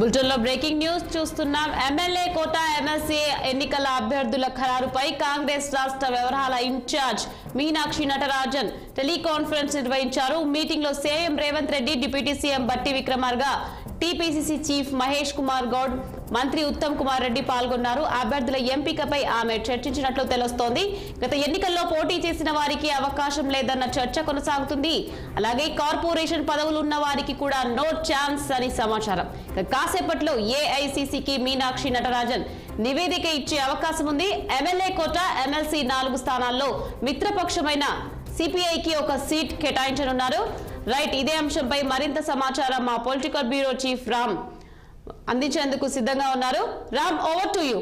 బులెటిన్లో breaking news చూస్తున్నాం. MLA కోట MLC ఎన్నికల అభ్యర్థుల ఖరారుపై కాంగ్రెస్ రాష్ట్ర వ్యవహారాల ఇన్ఛార్జ్ మీనాక్షి నటరాజన్ టెలికాన్ఫరెన్స్ నిర్వహించారు. మీటింగ్ లో CM Revanth Reddy, deputy CM బట్టి విక్రమార్క, టీపీసీసీ చీఫ్ మహేష్ కుమార్ గౌడ్, మంత్రి ఉత్తమ్ కుమార్ రెడ్డి పాల్గొన్నారు. అభ్యర్థుల ఎంపికపై ఆమె చర్చించినట్లు తెలుస్తోంది. గత ఎన్నికల్లో పోటీ చేసిన వారికి అవకాశం లేదన్న చర్చ కొనసాగుతుంది. అలాగే కార్పొరేషన్ పదవులు ఉన్న వారికి కూడా నో ఛాన్స్ అని సమాచారం. కాసేపట్లో ఏఐసీసీకి మీనాక్షి నటరాజన్ నివేదిక ఇచ్చే అవకాశం ఉంది. ఎమ్మెల్యే కోట, ఎమ్మెల్సీ 4 స్థానాల్లో మిత్రపక్షమైన సిపిఐకి ఒక సీట్ కేటాయించనున్నారు. రైట్, ఇదే అంశంపై మరింత సమాచారం మా పొలిటికల్ బ్యూరో చీఫ్ రామ్ అందించేందుకు సిద్ధంగా ఉన్నారు. Ram, over to you.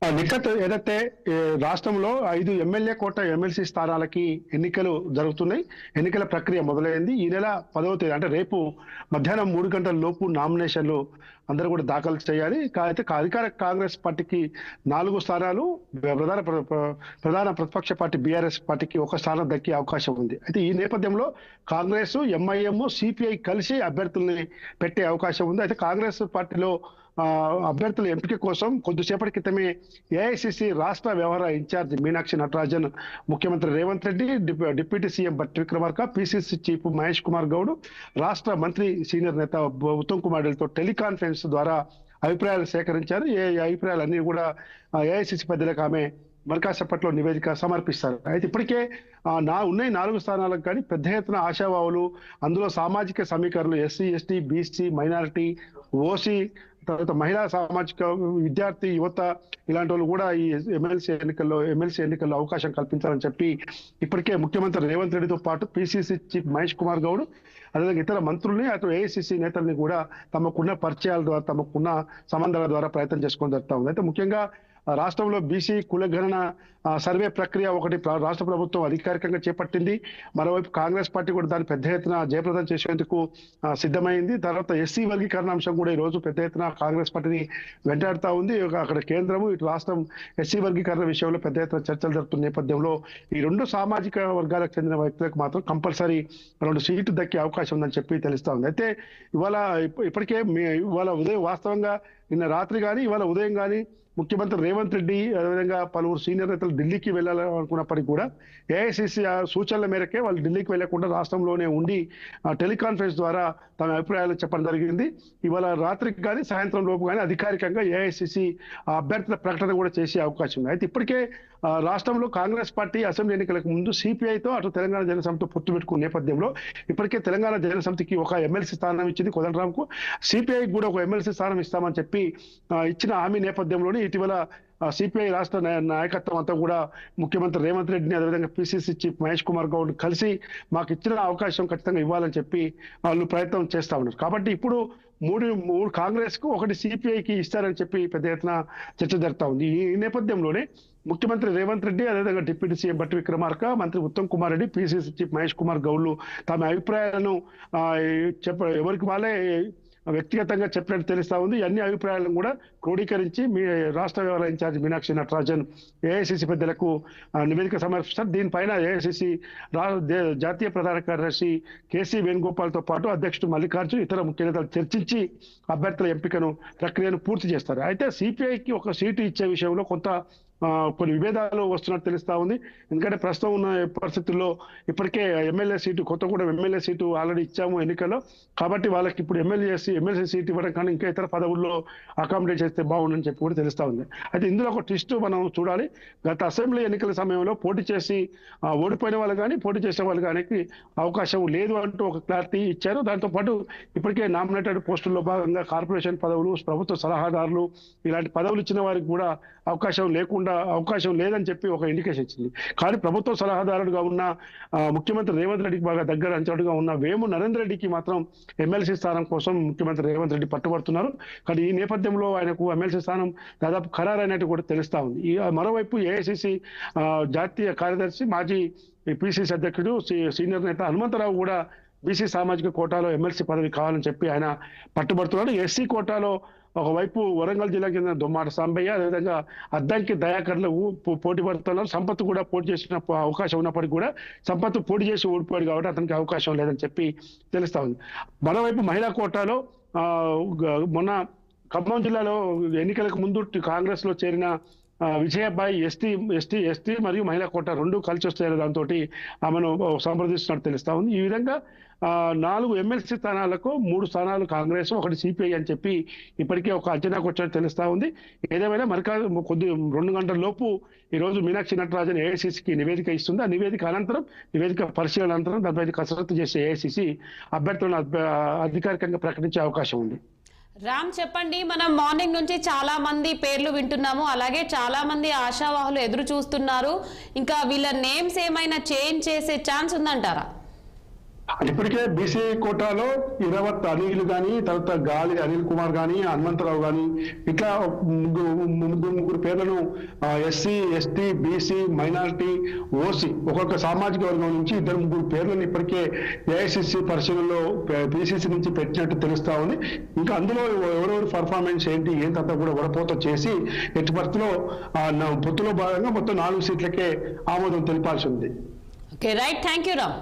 Nikhat, ఏదైతే రాష్ట్రంలో 5 ఎమ్మెల్యే కోట ఎమ్మెల్సీ స్థానాలకి ఎన్నికలు జరుగుతున్నాయి. ఎన్నికల ప్రక్రియ మొదలైంది. ఈ నెల 10వ తేదీ అంటే రేపు మధ్యాహ్నం 3 గంటల లోపు నామినేషన్లు అందరూ కూడా దాఖలు చేయాలి. అయితే అధికార కాంగ్రెస్ పార్టీకి 4 స్థానాలు, ప్రధాన ప్రతిపక్ష పార్టీ బీఆర్ఎస్ పార్టీకి 1 స్థానం దక్కే అవకాశం ఉంది. అయితే ఈ నేపథ్యంలో కాంగ్రెస్, ఎంఐఎం, సిపిఐ కలిసి అభ్యర్థుల్ని పెట్టే అవకాశం ఉంది. అయితే కాంగ్రెస్ పార్టీలో అభ్యర్థుల ఎంపిక కోసం కొద్దిసేపటి క్రితమే ఏఐసిసి రాష్ట్ర వ్యవహార ఇన్ఛార్జ్ మీనాక్షి నటరాజన్, ముఖ్యమంత్రి రేవంత్ రెడ్డి, డిప్యూటీ సీఎం బట్టి విక్రమార్క, పిసిసి చీఫ్ మహేష్ కుమార్ గౌడ్, రాష్ట్ర మంత్రి సీనియర్ నేత ఉత్తమ్ కుమార్ రెడ్డితో టెలికాన్ఫరెన్స్ ద్వారా అభిప్రాయాలు సేకరించారు. ఈ అభిప్రాయాలన్నీ కూడా ఏఐసిసి పెద్దలకు ఆమె మరికాసేపట్లో నివేదిక సమర్పిస్తారు. అయితే ఇప్పటికే ఉన్నాయి 4 స్థానాలకు కానీ పెద్ద ఎత్తున ఆశావాహులు, అందులో సామాజిక సమీకరణలు, SC, ST, BC, minority, OC, తర్వాత మహిళా సామాజిక, విద్యార్థి, యువత ఇలాంటి వాళ్ళు కూడా ఈ ఎమ్మెల్సీ ఎన్నికల్లో అవకాశం కల్పించాలని చెప్పి ఇప్పటికే ముఖ్యమంత్రి రేవంత్ రెడ్డితో పాటు పిసిసి చీఫ్ మహేష్ కుమార్ గౌడ్, అదేవిధంగా ఇతర మంత్రుల్ని, అటు ఏఐసిసి నేతల్ని కూడా తమకున్న పరిచయాల ద్వారా, తమకున్న సంబంధాల ద్వారా ప్రయత్నం చేసుకొని జరుగుతూ ఉంది. అయితే ముఖ్యంగా రాష్ట్రంలో బీసీ కులగణన సర్వే ప్రక్రియ ఒకటి రాష్ట్ర ప్రభుత్వం అధికారికంగా చేపట్టింది. మరోవైపు కాంగ్రెస్ పార్టీ కూడా దాన్ని పెద్ద ఎత్తున జయప్రదం చేసేందుకు సిద్ధమైంది. తర్వాత ఎస్సీ వర్గీకరణ అంశం కూడా ఈ రోజు పెద్ద ఎత్తున కాంగ్రెస్ పార్టీని వెంటాడుతూ ఉంది. అక్కడ కేంద్రము, ఇటు రాష్ట్రం ఎస్సీ వర్గీకరణ విషయంలో పెద్ద ఎత్తున చర్చలు జరుపుతున్న నేపథ్యంలో ఈ 2 సామాజిక వర్గాలకు చెందిన వ్యక్తులకు మాత్రం కంపల్సరీ 2 సీట్లు దక్కే అవకాశం ఉందని చెప్పి తెలుస్తా ఉంది. అయితే ఇప్పటికే ఇవాళ ఉదయం, వాస్తవంగా నిన్న రాత్రి కానీ ఇవాళ ఉదయం కానీ ముఖ్యమంత్రి రేవంత్ రెడ్డి, అదేవిధంగా పలువురు సీనియర్ నేతలు ఢిల్లీకి వెళ్ళాలనుకున్నప్పటికీ కూడా ఏఐసిసి సూచనల మేరకే వాళ్ళు ఢిల్లీకి వెళ్లకుండా రాష్ట్రంలోనే ఉండి టెలికాన్ఫరెన్స్ ద్వారా తమ అభిప్రాయాలు చెప్పడం జరిగింది. ఇవాళ రాత్రికి కానీ సాయంత్రం లోపు కానీ అధికారికంగా ఏఐసిసి అభ్యర్థుల ప్రకటన కూడా చేసే అవకాశం ఉంది. అయితే ఇప్పటికే రాష్ట్రంలో కాంగ్రెస్ పార్టీ అసెంబ్లీ ఎన్నికలకు ముందు సిపిఐతో, అటు తెలంగాణ జనసమితితో పొత్తు పెట్టుకున్న నేపథ్యంలో ఇప్పటికే తెలంగాణ జనసమితికి ఒక ఎమ్మెల్సీ స్థానం ఇచ్చింది కోదండరాంకు, సిపిఐకి కూడా ఒక ఎమ్మెల్సీ స్థానం ఇస్తామని చెప్పి ఇచ్చిన హామీ నేపథ్యంలోనే ఇటీవల సిపిఐ రాష్ట్ర నాయకత్వం అంతా కూడా ముఖ్యమంత్రి రేవంత్ రెడ్డిని, అదేవిధంగా పిసిసి చీఫ్ మహేష్ కుమార్ గౌడ్ కలిసి మాకు ఇచ్చిన అవకాశం ఖచ్చితంగా ఇవ్వాలని చెప్పి వాళ్ళు ప్రయత్నం చేస్తా ఉన్నారు. కాబట్టి ఇప్పుడు మూడు కాంగ్రెస్ కు, ఒకటి సిపిఐకి ఇస్తారని చెప్పి పెద్ద ఎత్తున చర్చ జరుగుతా ఉంది. ఈ నేపథ్యంలోనే ముఖ్యమంత్రి రేవంత్ రెడ్డి, అదేవిధంగా డిప్యూటీ సీఎం బట్టి విక్రమార్క, మంత్రి ఉత్తమ్ కుమార్ రెడ్డి, పిసిసి చీఫ్ మహేష్ కుమార్ గౌడ్లు తమ అభిప్రాయాలను ఎవరికి వాళ్ళే వ్యక్తిగతంగా చెప్పినట్టు తెలుస్తా ఉంది. అన్ని అభిప్రాయాలను కూడా క్రోడీకరించి మీ రాష్ట్ర వ్యవహార ఇన్ఛార్జ్ మీనాక్షి నటరాజన్ ఏఐసిసి పెద్దలకు నివేదిక సమర్పిస్తారు. దీనిపైన ఏఐసిసి జాతీయ ప్రధాన కార్యదర్శి కేసీ వేణుగోపాల్తో పాటు అధ్యక్షుడు మల్లికార్జున్, ఇతర ముఖ్య నేతలు చర్చించి అభ్యర్థుల ఎంపికను ప్రక్రియను పూర్తి చేస్తారు. అయితే సిపిఐకి ఒక సీటు ఇచ్చే విషయంలో కొన్ని విభేదాలు వస్తున్నట్టు తెలుస్తా ఉంది. ఎందుకంటే ప్రస్తుతం ఉన్న పరిస్థితుల్లో ఇప్పటికే MLA seat, Kothagudem MLA seat already ఇచ్చాము ఎన్నికల్లో. కాబట్టి వాళ్ళకి ఇప్పుడు ఎమ్మెల్సీ సీటు ఇవ్వడం కానీ ఇంకా ఇతర పదవుల్లో అకామిడేట్ చేస్తే బాగుండని చెప్పి కూడా తెలుస్తా ఉంది. అయితే ఇందులో ఒక ట్విస్ట్ మనం చూడాలి. గత అసెంబ్లీ ఎన్నికల సమయంలో పోటీ చేసి ఓడిపోయిన వాళ్ళు కానీ, పోటీ చేసే వాళ్ళు కానీ అవకాశం లేదు అంటూ ఒక క్లారిటీ ఇచ్చారు. దాంతో పాటు ఇప్పటికే నామినేటెడ్ పోస్టుల్లో భాగంగా కార్పొరేషన్ పదవులు, ప్రభుత్వ సలహాదారులు ఇలాంటి పదవులు ఇచ్చిన వారికి కూడా అవకాశం లేదని చెప్పి ఒక ఇండికేషన్ ఇచ్చింది. కానీ ప్రభుత్వ సలహాదారుడుగా ఉన్న ముఖ్యమంత్రి రేవంత్ రెడ్డికి బాగా దగ్గర అంచడుగా ఉన్న వేము నరేంద్ర రెడ్డికి మాత్రం ఎమ్మెల్సీ స్థానం కోసం ముఖ్యమంత్రి రేవంత్ రెడ్డి పట్టుబడుతున్నారు. కానీ ఈ నేపథ్యంలో ఆయనకు ఎమ్మెల్సీ స్థానం దాదాపు ఖరారైనట్టు కూడా తెలుస్తా ఉంది. మరోవైపు ఏఐసిసి జాతీయ కార్యదర్శి, మాజీ పిసిసి అధ్యక్షుడు, సీనియర్ నేత హనుమంతరావు కూడా బీసీ సామాజిక కోటాలో ఎమ్మెల్సీ పదవి కావాలని చెప్పి ఆయన పట్టుబడుతున్నాడు. ఎస్సీ కోటాలో ఒకవైపు వరంగల్ జిల్లాకి చెందిన దొమ్మాట సాంబయ్య, అదేవిధంగా అద్దంకి దయాకర్లు పోటీ పడుతున్నారు. సంపత్ కూడా పోటీ చేసిన అవకాశం ఉన్నప్పటికీ కూడా సంపత్ పోటీ చేసి ఓడిపోయాడు కాబట్టి అతనికి అవకాశం లేదని చెప్పి తెలుస్తా ఉంది. మరోవైపు మహిళా కోటాలో మొన్న ఖమ్మం జిల్లాలో ఎన్నికలకు ముందు కాంగ్రెస్ లో చేరిన విజయబాయి ఎస్టీ మరియు మహిళా కోట రెండు కలిసి వస్తాయనే దాంతో ఆమెను సంప్రదిస్తున్నట్టు తెలుస్తా ఉంది. ఈ విధంగా 4 ఎమ్మెల్సీ స్థానాలకు 3 స్థానాలు కాంగ్రెస్, 1 సిపిఐ అని చెప్పి ఇప్పటికే ఒక అంచనాకు వచ్చినట్టు తెలుస్తా ఉంది. ఏదేమైనా కొద్ది 2 గంటల లోపు ఈ రోజు మీనాక్షి నటరాజన్ ఏఐసిసికి నివేదిక ఇస్తుంది. ఆ నివేదిక పరిశీలన అనంతరం దానిపై కసరత్తు చేసే ఏఐసిసి అభ్యర్థులను అధికారికంగా ప్రకటించే అవకాశం ఉంది. రామ్, చెప్పండి, మనం మార్నింగ్ నుంచి చాలా మంది పేర్లు వింటున్నాము, అలాగే చాలా మంది ఆశావాహులు ఎదురు చూస్తున్నారు. ఇంకా వీళ్ళ నేమ్స్ ఏమైనా చేంజ్ చేసే ఛాన్స్ ఉందంటారా? ఇప్పటికే బీసీ కోటాలో ఇరవత్ అనిల్ కానీ, తర్వాత గాలి అనిల్ కుమార్ కానీ, హనుమంతరావు కానీ, ఇట్లా ముగ్గురు పేర్లను SC, ST, BC, minority, OC ఒక్కొక్క సామాజిక వర్గం నుంచి 2-3 పేర్లను ఇప్పటికే ఏఐసిసి పరిశీలనలో పిసిసి నుంచి పెట్టినట్టు తెలుస్తా ఉంది. ఇంకా అందులో ఎవరెవరి పర్ఫార్మెన్స్ ఏంటంతా కూడా వడపోత చేసి ఎట్టి పరిస్థితిలో పొత్తులో భాగంగా మొత్తం 4 సీట్లకే ఆమోదం తెలిపాల్సి ఉంది. Okay, right, thank you Ram.